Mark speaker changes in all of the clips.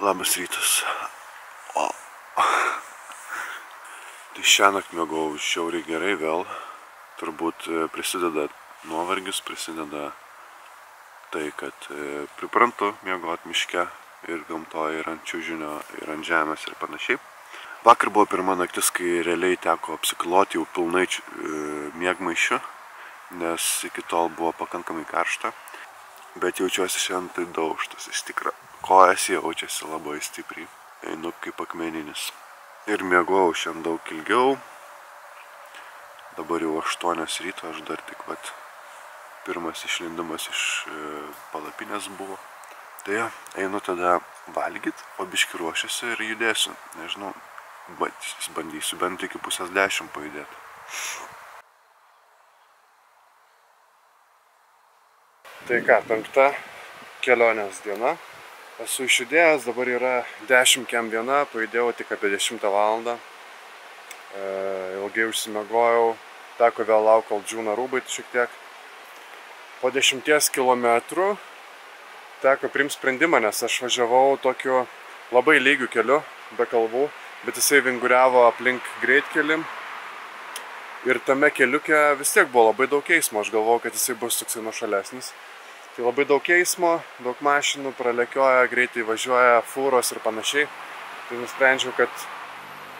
Speaker 1: Labas rytas. Tai šiąnakt miegojau žiauriai gerai vėl. Turbūt prisideda nuovargis, prisideda tai, kad priprantu miegoti miške ir gamtoje, ir ant čiužinio, ir ant žemės ir panašiai. Vakar buvo pirma naktis, kai realiai teko apsikloti jau pilnai miegmaišiu, nes iki tol buvo pakankamai karšta. Bet jaučiuosi šiandien tai daužtas, iš tikrųjų. Kojas jaučiasi labai stipriai. Einu kaip akmeninis. Ir miegojau šiandien daug ilgiau. Dabar jau 8 ryto, aš dar tik pirmas išlindamas iš palapinės buvo. Tai einu tada valgyt, o biškį ruošiuosi ir judėsiu. Nežinau, bandysiu bent iki 9:30 pajudėti. Tai ką, 5 kelionės diena. Esu išjudėjęs, dabar yra 10:01, pajudėjau tik apie 10 valandą. Ilgai užsimegojau, teko vėl laukti, kol džiūna rūbai šiek tiek. Po 10 kilometrų teko priimti sprendimą, nes aš važiavau tokiu labai lygiu keliu, be kalvų, bet jisai vinguriavo aplink greitkelį. Ir tame keliuke vis tiek buvo labai daug eismo, aš galvojau, kad jisai bus toksai nuošalesnis. Tai labai daug eismo, daug mašinų, pralekioja, greitai važiuoja, fūros ir panašiai. Tai nusprendžiau, kad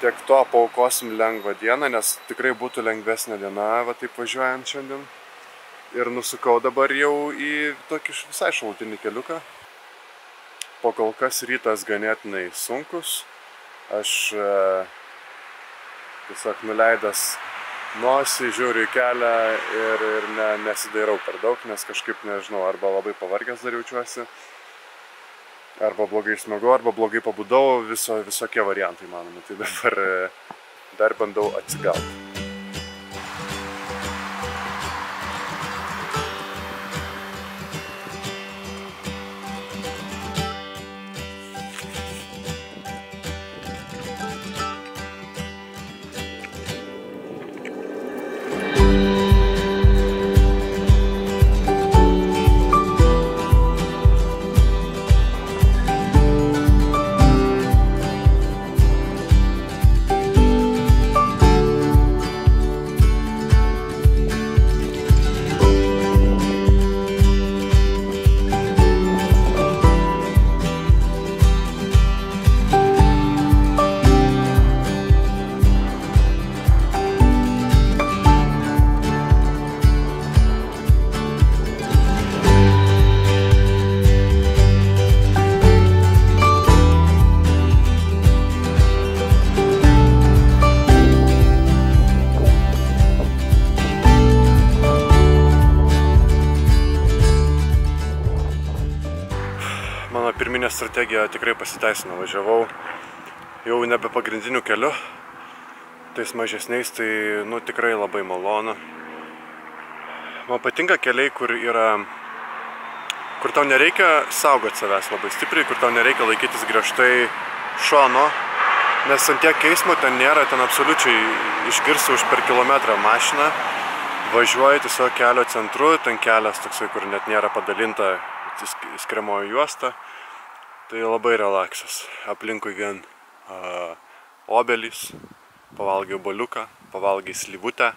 Speaker 1: tiek to paaukosim lengvą dieną, nes tikrai būtų lengvesnė diena, taip važiuojant šiandien. Ir nusukau dabar jau į tokį visai šalutinį keliuką. Po kol kas rytas ganėtinai sunkus. Aš tiesiog nuleidęs nosį, žiūriu į kelią ir nesidairau per daug, nes kažkaip, nežinau, arba labai pavargęs dar jaučiuosi, arba blogai išsmiegojau, arba blogai pabudau, visokie variantai manomi. Tai dabar dar bandau atsigauti. Mano pirminė strategija tikrai pasiteisino, važiavau jau nebe pagrindiniu keliu, tais mažesniais, tai tikrai labai malonu. Man patinka keliai, kur tau nereikia saugoti savęs labai stipriai, kur tau nereikia laikytis griežtai šono, nes ant tiek eismo ten nėra, ten absoliučiai išgirsi už per kilometrą mašiną, važiuoji tiesiog kelio centru, ten kelias toksai, kur net nėra padalinta skiriamoji juosta, tai labai relaksas. Aplinkui vien obelys, pavalgiau baliuką, pavalgiai slyvutę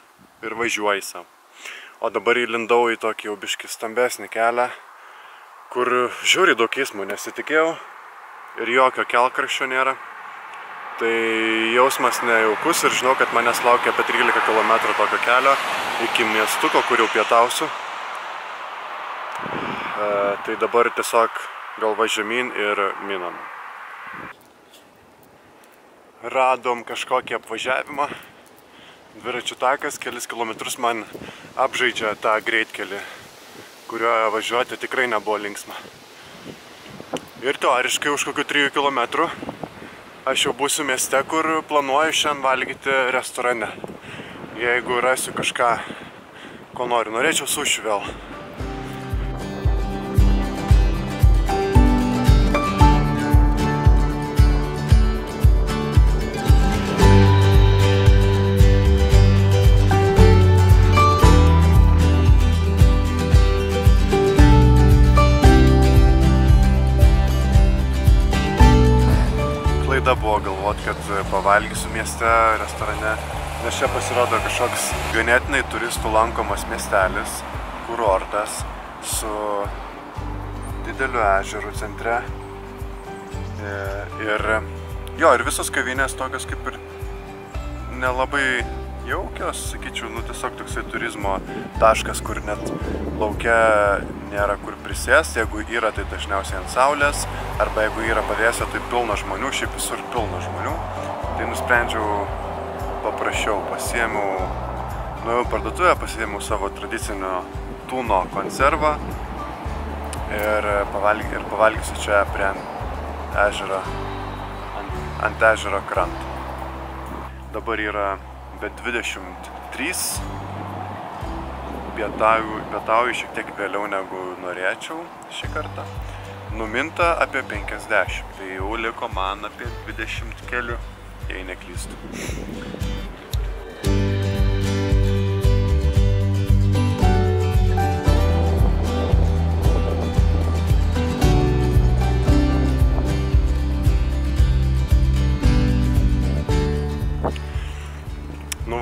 Speaker 1: ir važiuoji savo. O dabar įlindau į tokį jau biškį stambesnį kelią, kur žiūri daug eismų nesitikėjau ir jokio kelkraščio nėra. Tai jausmas nejaukus ir žinau, kad manęs laukia apie 13 km tokio kelio iki miestuko, kur jau pietausiu. Tai dabar tiesiog galva žemyn ir minam. Radom kažkokį apvažiavimą. Dviračių takas, kelis kilometrus man apžaidžia tą greitkelį, kurioje važiuoti tikrai nebuvo linksma. Ir teoriškai už kokių 3 kilometrų aš jau būsiu mieste, kur planuoju šiandien valgyti restorane. Jeigu rasiu kažką, ko noriu. Norėčiau suši vėl. klaida buvo galvoti, kad pavalgysiu mieste, restorane, nes čia pasirodo kažkoks ganėtinai turistų lankomas miestelis, kurortas su dideliu ežeru centre. Ir visos kavinės tokios kaip ir nelabai jaukios, sakyčiau, tiesiog toksai turizmo taškas, kur net laukia nėra kur prisėsti, jeigu yra, tai dažniausiai ant saulės, arba jeigu yra pavėsio, tai pilna žmonių, šiaip visur pilna žmonių. Tai nusprendžiau paprašiau, nuėjau parduotuvę, pasiėmiau savo tradicinio tūno konservą ir pavalgysiu čia prie ežero, ant ežero kranto. Dabar yra be 23, pietauju šiek tiek vėliau negu norėčiau šį kartą. Numinta apie 50, tai jau liko man apie 20 kelių, jei neklystu.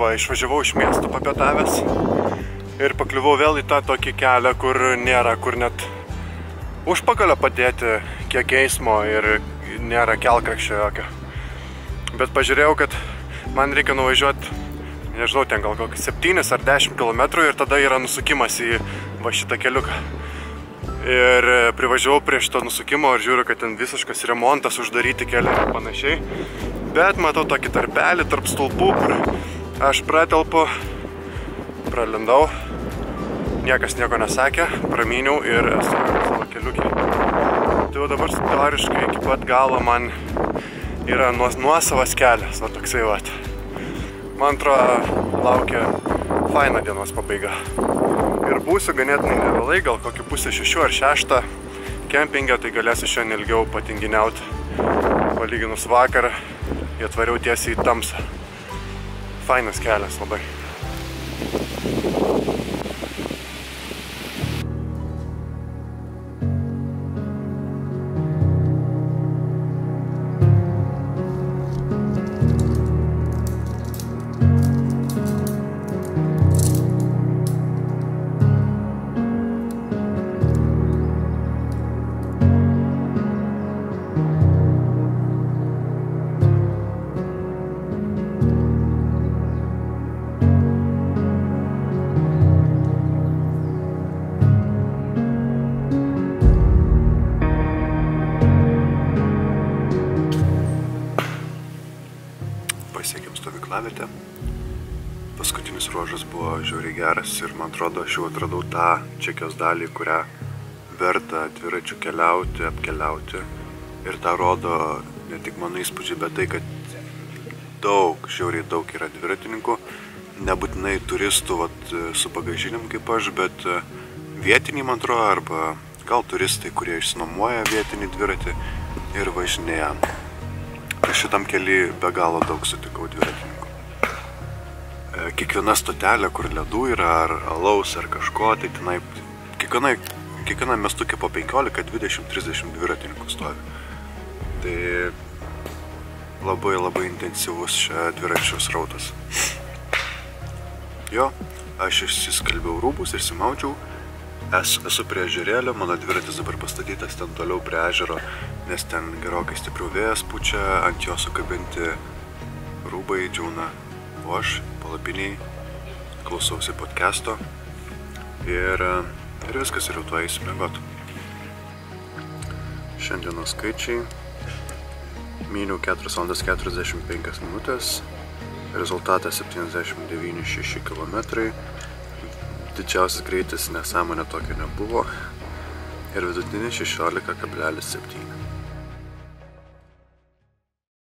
Speaker 1: Išvažiavau iš miesto papietavęs ir pakliuvau vėl į tą tokį kelią, kur nėra, kur net užpakalio padėti kiek eismo ir nėra kelkraščio jokio. Bet pažiūrėjau, kad man reikia nuvažiuoti, nežinau, ten gal kokį 7 ar 10 km ir tada yra nusukimas į va šitą keliuką. Ir privažiavau prie šito nusukimo ir žiūriu, kad ten visiškas remontas, uždaryti kelią ir panašiai. Bet matau tokį tarpelį tarp stulpų, kur aš pratelpu, pralindau, niekas nieko nesakė, pramyniau ir esu savo keliukį. Tai jau dabar teoriškai iki pat galo man yra nuosavas kelias, va toksai va. Man atrodo, laukia faina dienos pabaiga. Ir būsiu ganėtinai nevėlai, gal kokį 5:30 ar 6 kempingę, tai galėsiu šiandien ilgiau patinginiauti. Palyginus vakarą, jie atvariau tiesiai į tamsą. Fainas kelias labai. Pasiekėm stovyklavietę. Paskutinis ruožas buvo žiauriai geras ir man atrodo, aš jau atradau tą Čekijos dalį, kurią verta dviračių keliauti, apkeliauti. Ir tą rodo ne tik mano įspūdžiai, bet tai, kad žiauriai daug yra dviratininkų. Nebūtinai turistų su bagažinėm kaip aš, bet vietiniai, man atrodo, arba gal turistai, kurie išsinuomoja vietinį dviratį ir važinėja. Šitam kely be galo daug sutikau dviratininkų. Kiekviena stotelė, kur ledų yra, ar alaus, ar kažko, tai tenai kiekviena miestuke po 15, 20, 30 dviratininkų stovi. Tai labai intensyvus čia dviračių srautas. Jo, aš išsiskalbiau rūbus ir simaudžiau. Esu prie ežerėlio, mano dviratis dabar pastatytas ten toliau prie ežero, nes ten gerokai stipriau vėjas pučia, ant jo sukabinti rūbai džiauna. O aš palapiniai klausausi podcasto ir viskas ir jau tuo eisiu miegoti. Šiandienos skaičiai. Myniau 4 valandas 45 minutės, rezultatas 79,6 km. Didžiausias greitis nesąmonė tokio nebuvo ir vidutinis 16,7.